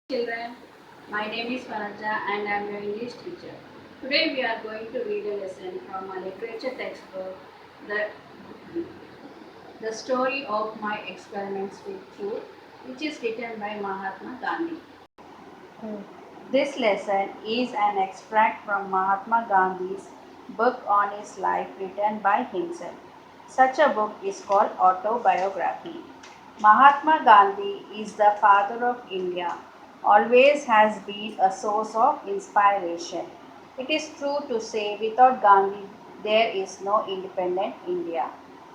Children, my name is Vanaja and I am your English teacher. Today we are going to read a lesson from a literature textbook, the, the story of my experiments with truth, which is written by Mahatma Gandhi. This lesson is an extract from Mahatma Gandhi's book on his life written by himself. Such a book is called autobiography. Mahatma Gandhi is the father of India, always has been a source of inspiration. It is true to say without Gandhi there is no independent India.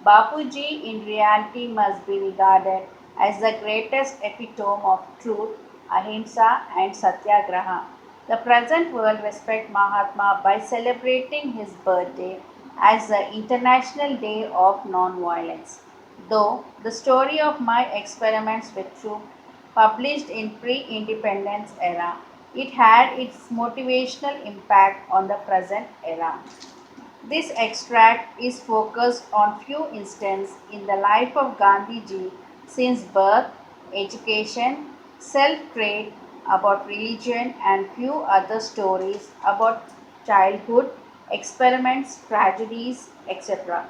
Bapuji in reality must be regarded as the greatest epitome of truth, ahimsa and satyagraha. The present world respects Mahatma by celebrating his birthday as the International Day of Non-Violence. Though the story of my experiments with truth published in pre-independence era, it had its motivational impact on the present era. This extract is focused on few instances in the life of Gandhiji since birth, education, self-trade, about religion and few other stories about childhood, experiments, tragedies, etc.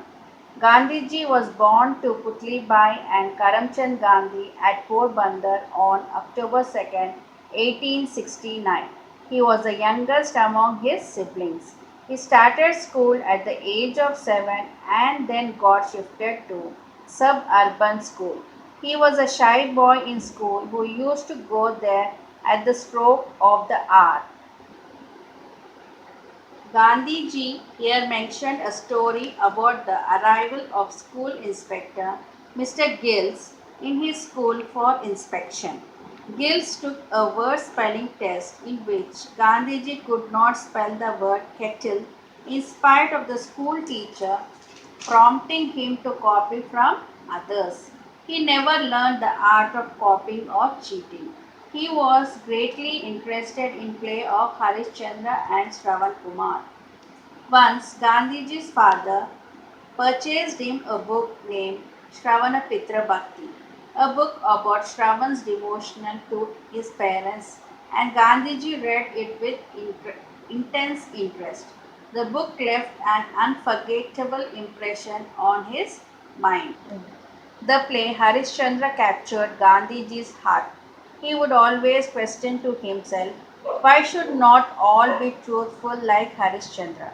Gandhiji was born to Putlibai and Karamchand Gandhi at Porbandar on October 2nd, 1869. He was the youngest among his siblings. He started school at the age of 7 and then got shifted to suburban school. He was a shy boy in school who used to go there at the stroke of the hour. Gandhiji here mentioned a story about the arrival of school inspector Mr. Gills in his school for inspection. Gills took a word spelling test in which Gandhiji could not spell the word kettle in spite of the school teacher prompting him to copy from others. He never learned the art of copying or cheating. He was greatly interested in play of Harishchandra and Shravan Kumar. Once Gandhiji's father purchased him a book named Shravana Pitra Bhakti, a book about Shravan's devotion to his parents, and Gandhiji read it with intense interest. The book left an unforgettable impression on his mind. The play Harishchandra captured Gandhiji's heart. He would always question to himself, why should not all be truthful like Harishchandra?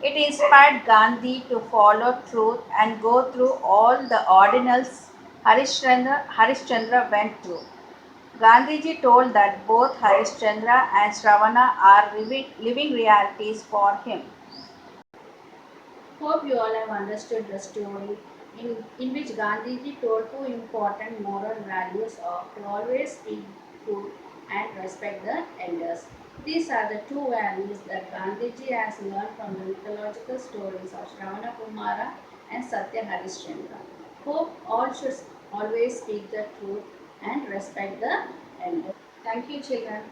It inspired Gandhi to follow truth and go through all the ordinals Harishchandra went through. Gandhiji told that both Harishchandra and Shravana are living realities for him. Hope you all have understood the story in which Gandhiji told two important moral values of to always speak truth and respect the elders. These are the two values that Gandhiji has learned from the mythological stories of Shravana Kumara and Satya Harishchandra. Hope all should always speak the truth and respect the elders. Thank you, children.